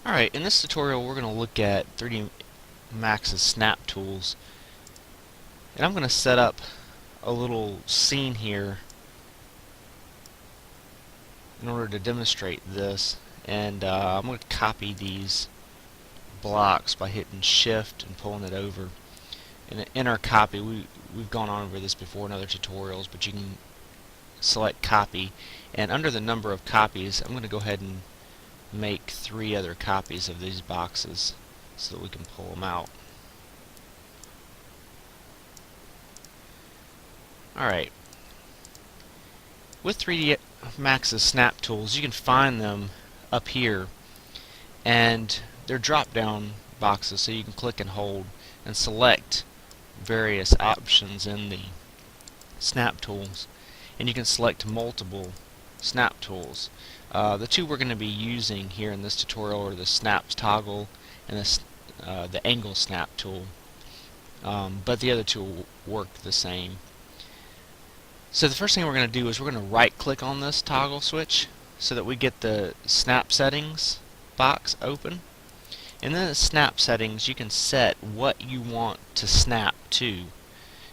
Alright, in this tutorial we're going to look at 3D Max's snap tools, and I'm going to set up a little scene here in order to demonstrate this, and I'm going to copy these blocks by hitting shift and pulling it over. And in our copy, we've gone on over this before in other tutorials, but you can select copy, and under the number of copies I'm going to go ahead and make 3 other copies of these boxes so that we can pull them out. Alright, with 3D Max's snap tools you can find them up here, and they're drop down boxes, so you can click and hold and select various options in the snap tools, and you can select multiple snap tools. The two we're going to be using here in this tutorial are the snaps toggle and the angle snap tool, but the other two work the same. So the first thing we're going to do is we're going to right click on this toggle switch so that we get the snap settings box open, and then the snap settings you can set what you want to snap to,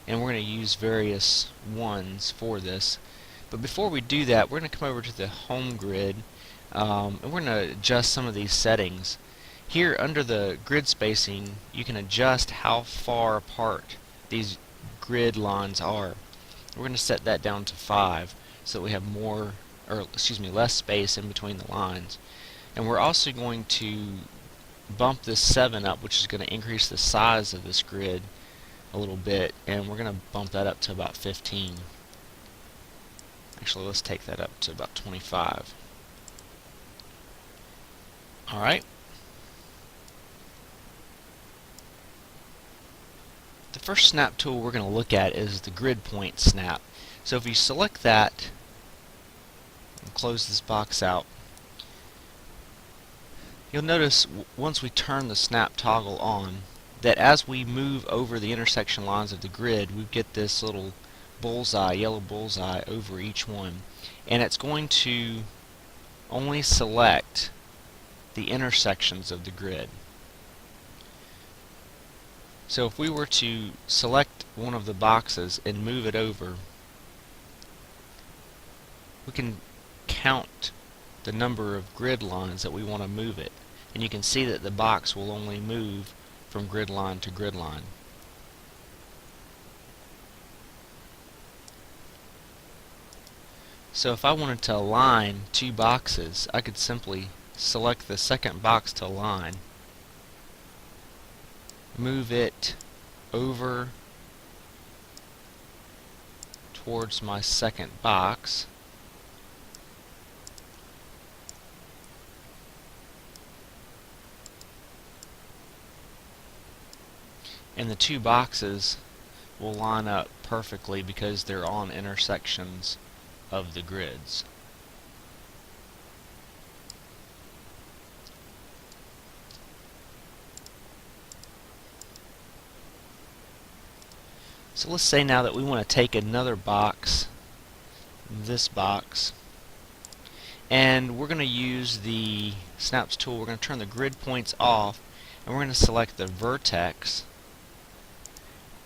and we're going to use various ones for this. But before we do that, we're going to come over to the home grid, and we're going to adjust some of these settings. Here under the grid spacing you can adjust how far apart these grid lines are. We're going to set that down to 5 so that we have less space in between the lines. And we're also going to bump this 7 up, which is going to increase the size of this grid a little bit, and we're going to bump that up to about 15. Actually, let's take that up to about 25. Alright. The first snap tool we're going to look at is the grid point snap. So if you select that and close this box out, you'll notice once we turn the snap toggle on that as we move over the intersection lines of the grid, we get this little bullseye, yellow bullseye over each one, and it's going to only select the intersections of the grid. So if we were to select one of the boxes and move it over, we can count the number of grid lines that we want to move it, and you can see that the box will only move from grid line to grid line. So if I wanted to align 2 boxes, I could simply select the second box to align, move it over towards my second box, and the 2 boxes will line up perfectly because they're on intersections of the grids. So let's say now that we want to take another box, this box, and we're going to use the snaps tool. We're going to turn the grid points off, and we're going to select the vertex.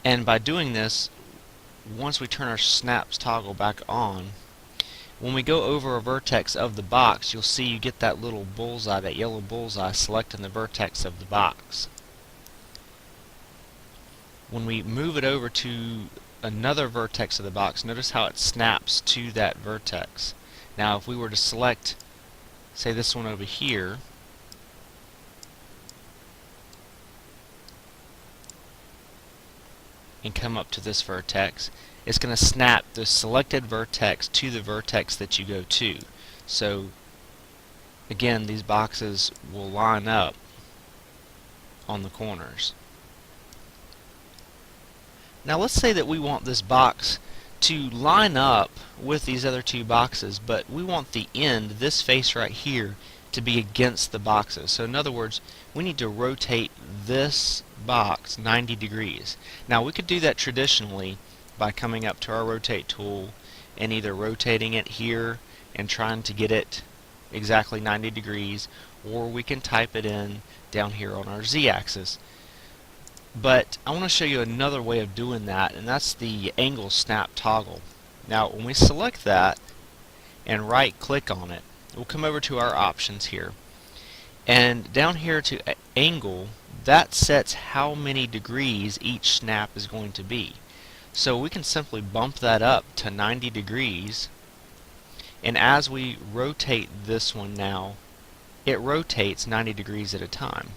And by doing this, once we turn our snaps toggle back on, when we go over a vertex of the box, you'll see you get that little bullseye, that yellow bullseye selecting the vertex of the box. When we move it over to another vertex of the box, notice how it snaps to that vertex. Now if we were to select, say, this one over here, and come up to this vertex, it's going to snap the selected vertex to the vertex that you go to. So again, these boxes will line up on the corners. Now let's say that we want this box to line up with these other 2 boxes, but we want the end, this face right here, to be against the boxes. So in other words, we need to rotate this box 90 degrees. Now we could do that traditionally by coming up to our rotate tool and either rotating it here and trying to get it exactly 90 degrees, or we can type it in down here on our Z-axis. But I want to show you another way of doing that, and that's the angle snap toggle. Now when we select that and right click on it, we'll come over to our options here, and down here to angle, that sets how many degrees each snap is going to be. So we can simply bump that up to 90 degrees, and as we rotate this one now, it rotates 90 degrees at a time.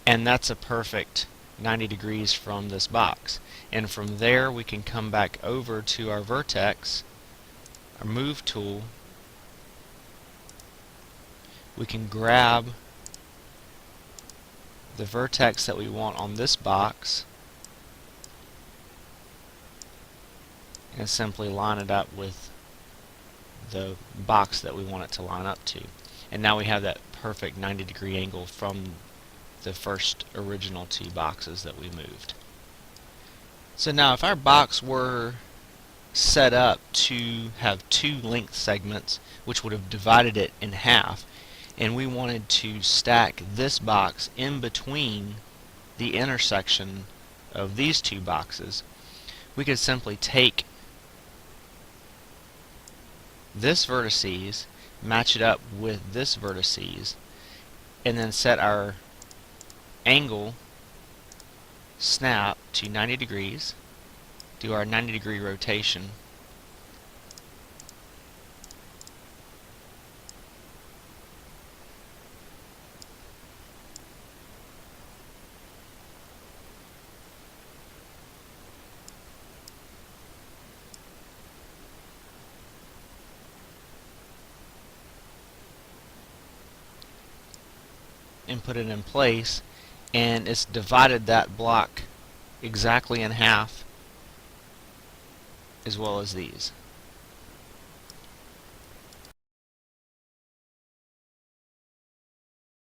And that's a perfect 90 degrees from this box. And from there we can come back over to our vertex, our move tool. We can grab the vertex that we want on this box and simply line it up with the box that we want it to line up to. And now we have that perfect 90-degree angle from the first original two boxes that we moved. So now if our box were set up to have two length segments, which would have divided it in half, and we wanted to stack this box in between the intersection of these two boxes, we could simply take this vertices, match it up with this vertices, and then set our angle snap to 90 degrees, do our 90-degree rotation, and put it in place, and it's divided that block exactly in half, as well as these.